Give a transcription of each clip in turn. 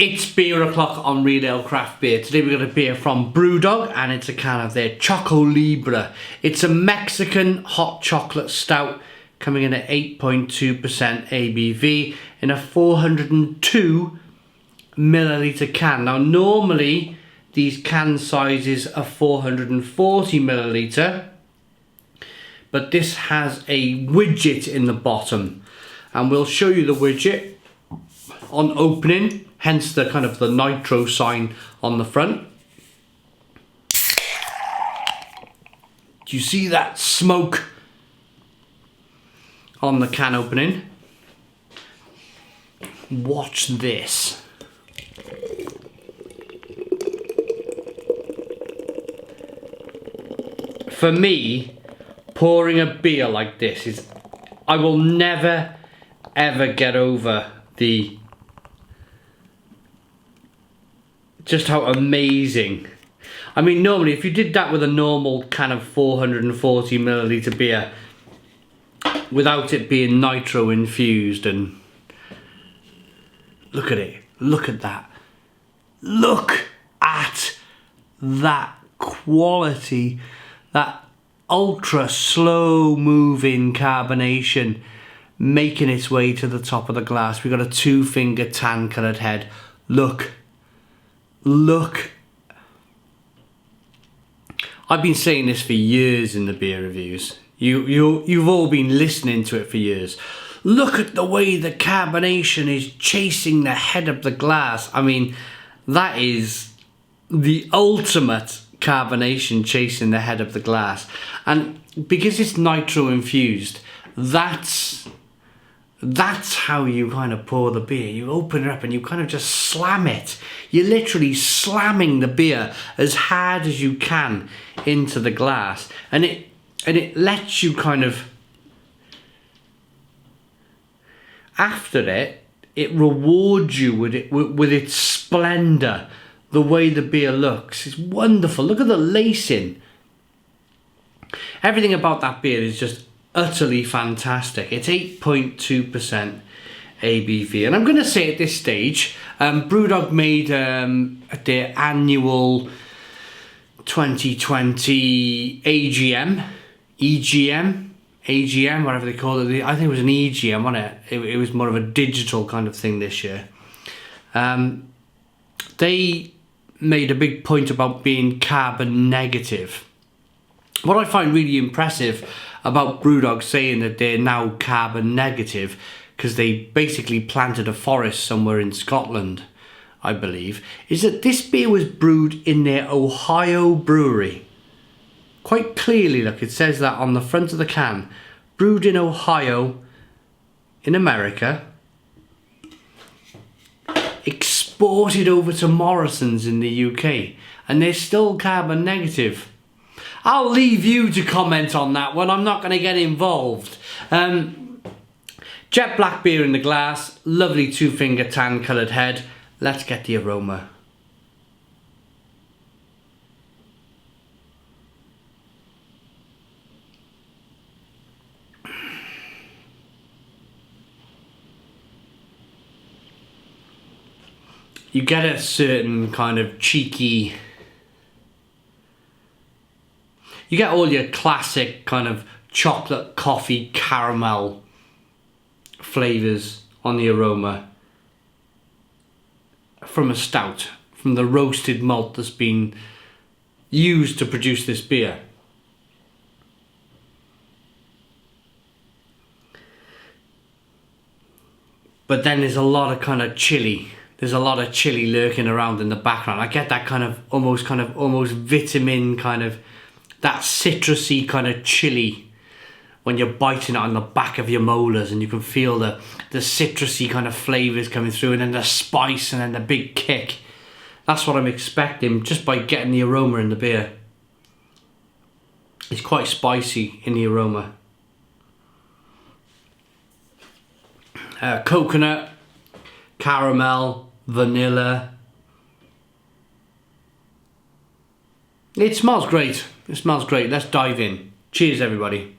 It's beer o'clock on Real Ale Craft Beer. Today we've got a beer from Brewdog and it's a can of their Choco Libre. It's a Mexican hot chocolate stout coming in at 8.2% ABV in a 402 milliliter can. Now normally these can sizes are 440 milliliter, but this has a widget in the bottom and we'll show you the widget on opening, hence the kind of the nitro sign on the front. Do you see that smoke on the can opening? Watch this. For me, pouring a beer like this is, I will never ever get over just how amazing. I mean, normally if you did that with a normal can of 440 milliliter beer without it being nitro infused, and look at it, look at that, look at that quality, that ultra slow moving carbonation making its way to the top of the glass. We've got a 2-finger tan coloured head. Look. I've been saying this for years in the beer reviews. You've all been listening to it for years. Look at the way the carbonation is chasing the head of the glass. I mean, that is the ultimate carbonation chasing the head of the glass. And because it's nitro infused, that's how you kind of pour the beer. You open it up and you kind of just slam it. You're literally slamming the beer as hard as you can into the glass, and it lets you kind of, after it rewards you with its splendor. The way the beer looks is wonderful. Look at the lacing. Everything about that beer is just utterly fantastic. It's 8.2% ABV, and I'm going to say at this stage, Brewdog made at their annual 2020 AGM, whatever they call it. I think it was an EGM, wasn't it? It was more of a digital kind of thing this year. They made a big point about being carbon negative. What I find really impressive about Brewdog saying that they're now carbon negative, because they basically planted a forest somewhere in Scotland, I believe, is that this beer was brewed in their Ohio brewery. Quite clearly, look, it says that on the front of the can. Brewed in Ohio, in America. Exported over to Morrison's in the UK, and they're still carbon negative. I'll leave you to comment on that one. I'm not going to get involved. Jet black beer in the glass, lovely 2-finger tan coloured head. Let's get the aroma. You get a certain kind of cheeky, you get all your classic kind of chocolate, coffee, caramel flavours on the aroma from a stout, from the roasted malt that's been used to produce this beer. But then there's a lot of kind of chili. There's a lot of chili lurking around in the background. I get that kind of almost vitamin, kind of that citrusy kind of chili when you're biting it on the back of your molars, and you can feel the citrusy kind of flavours coming through, and then the spice, and then the big kick. That's what I'm expecting just by getting the aroma in the beer. It's quite spicy in the aroma. Coconut, caramel, vanilla. It smells great. It smells great. Let's dive in. Cheers, everybody.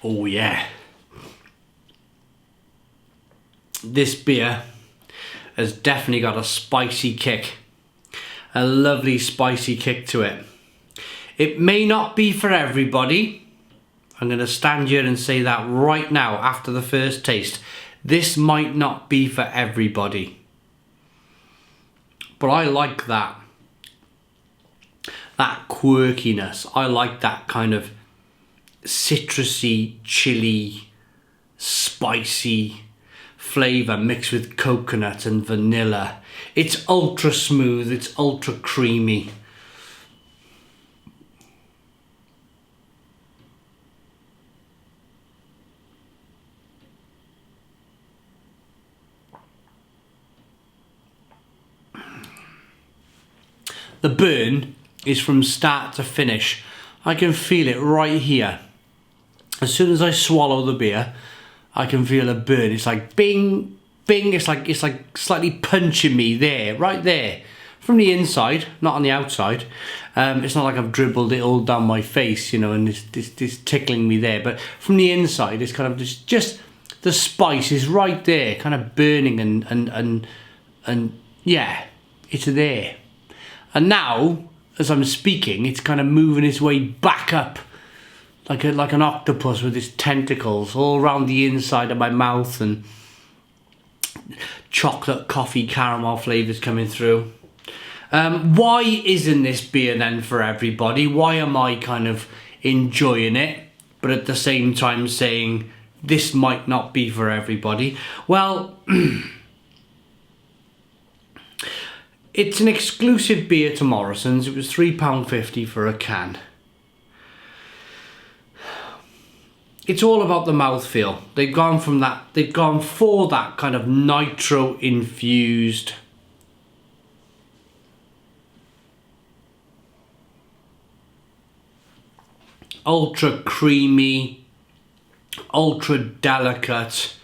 Oh yeah. This beer has definitely got a spicy kick. A lovely spicy kick to it. It may not be for everybody. I'm going to stand here and say that right now after the first taste. This might not be for everybody. But I like that. That quirkiness. I like that kind of citrusy, chili, spicy flavour mixed with coconut and vanilla. It's ultra smooth, it's ultra creamy. The burn is from start to finish. I can feel it right here. As soon as I swallow the beer, I can feel a burn. It's like bing, bing. It's like slightly punching me there, right there, from the inside, not on the outside. It's not like I've dribbled it all down my face, you know, and it's tickling me there. But from the inside, it's kind of just the spice is right there, kind of burning and yeah, it's there. And now, as I'm speaking, it's kind of moving its way back up. Like an octopus with its tentacles all around the inside of my mouth, and chocolate, coffee, caramel flavours coming through. Why isn't this beer then for everybody? Why am I kind of enjoying it, but at the same time saying this might not be for everybody? Well, it's an exclusive beer to Morrison's. It was £3.50 for a can. It's all about the mouthfeel. They've gone for that kind of nitro infused ultra creamy, ultra delicate,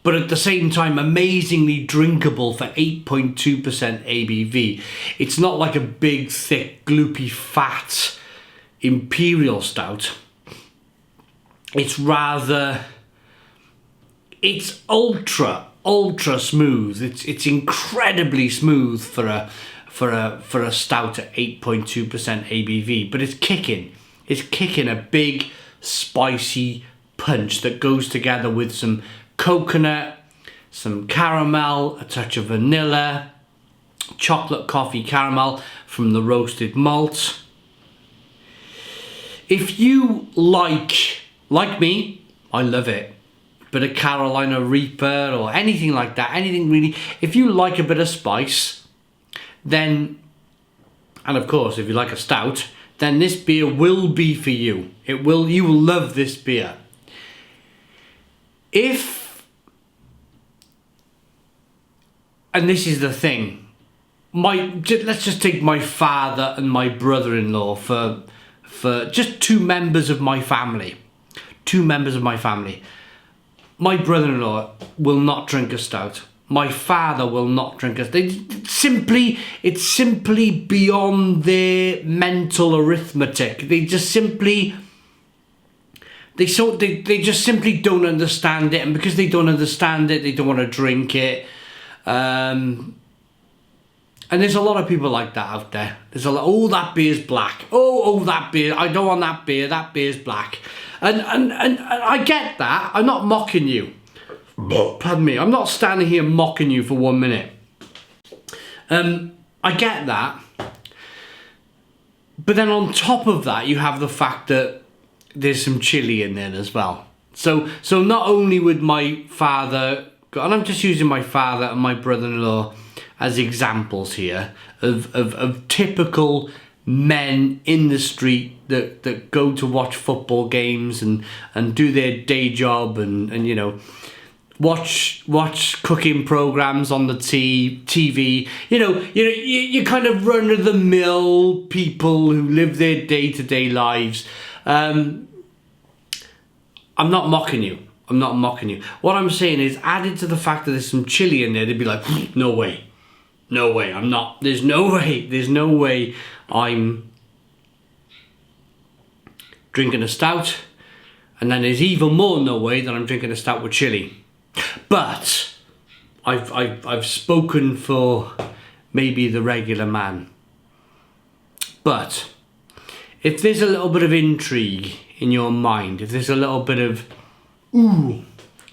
but at the same time amazingly drinkable for 8.2% ABV. It's not like a big, thick, gloopy, fat imperial stout. It's rather, it's ultra smooth. It's incredibly smooth for a stout at 8.2% ABV, but it's kicking. It's kicking a big spicy punch that goes together with some coconut, some caramel, a touch of vanilla, chocolate, coffee, caramel from the roasted malt. If you like me, I love it. Bit of Carolina Reaper or anything like that, anything really. If you like a bit of spice, then, and of course, if you like a stout, then this beer will be for you. You will love this beer. And this is the thing, let's just take my father and my brother-in-law for just two members of my family. My brother-in-law will not drink a stout. My father will not drink a stout. It's simply beyond their mental arithmetic. They just simply don't understand it, and because they don't understand it, they don't want to drink it. And there's a lot of people like that out there. There's a lot. Oh, that beer's black. Oh, that beer. I don't want that beer. That beer's black. And I get that. I'm not mocking you. Pardon me. I'm not standing here mocking you for 1 minute. I get that. But then on top of that, you have the fact that there's some chili in there as well. So not only would my father, and I'm just using my father and my brother-in-law as examples here of typical men in the street that go to watch football games and do their day job and you know, watch cooking programs on the TV. You kind of run-of-the-mill people who live their day-to-day lives. I'm not mocking you. What I'm saying is, added to the fact that there's some chili in there, they'd be like, no way, I'm not. There's no way I'm drinking a stout And then there's even more no way that I'm drinking a stout with chili. But I've spoken for maybe the regular man. But if there's a little bit of intrigue in your mind, if there's a little bit of, ooh,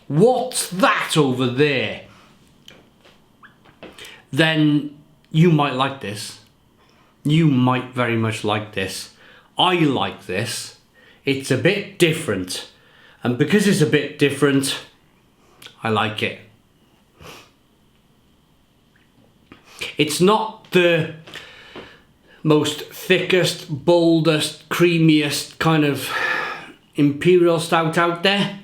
what's that over there? Then you might like this. You might very much like this. I like this. It's a bit different. And because it's a bit different, I like it. It's not the most thickest, boldest, creamiest kind of imperial stout out there.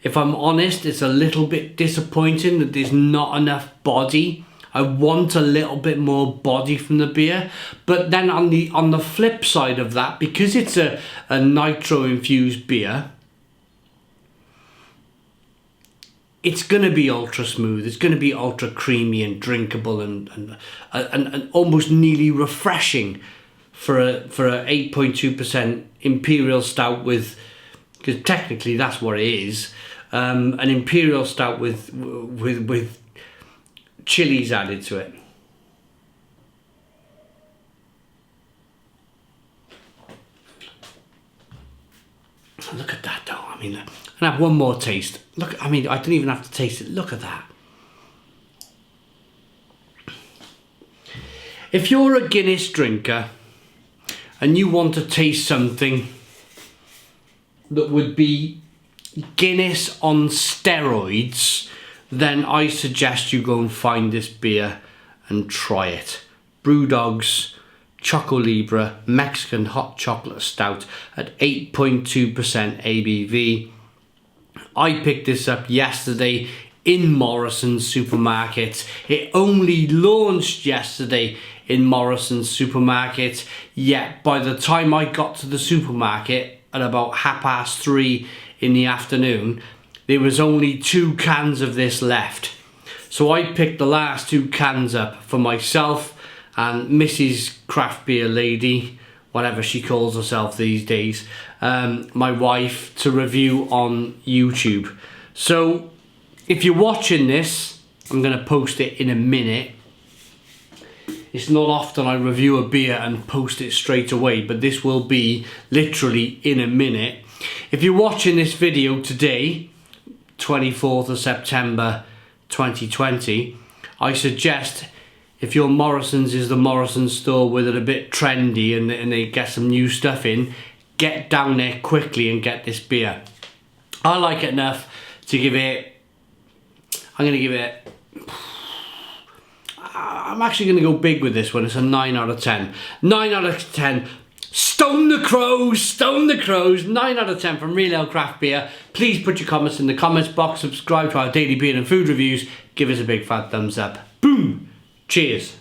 If I'm honest, it's a little bit disappointing that there's not enough body. I want a little bit more body from the beer. But then on the flip side of that, because it's a nitro infused beer, it's going to be ultra smooth. It's going to be ultra creamy and drinkable and almost nearly refreshing for a 8.2% imperial stout with, because technically that's what it is, an imperial stout with chilies added to it. Look at that though. I mean, and have one more taste. Look, I mean, I don't even have to taste it. Look at that. If you're a Guinness drinker and you want to taste something that would be Guinness on steroids, then I suggest you go and find this beer and try it. Brewdog's Choco Libre Mexican Hot Chocolate Stout at 8.2% ABV. I picked this up yesterday in Morrison's supermarket. It only launched yesterday in Morrison's supermarket, yet by the time I got to the supermarket at about 3:30 in the afternoon, there was only 2 cans of this left. So I picked the last 2 cans up for myself and Mrs. Craft Beer Lady, whatever she calls herself these days, my wife, to review on YouTube. So if you're watching this, I'm going to post it in a minute. It's not often I review a beer and post it straight away, but this will be literally in a minute. If you're watching this video today, 24th of September 2020, I suggest, if your Morrison's is the Morrison store where they're a bit trendy and they get some new stuff in, get down there quickly and get this beer. I like it enough to give it, I'm actually going to go big with this one. It's a 9 out of 10. 9 out of 10. Stone the crows, stone the crows. 9 out of 10 from Real Ale Craft Beer. Please put your comments in the comments box. Subscribe to our daily beer and food reviews. Give us a big fat thumbs up. Boom. Cheers.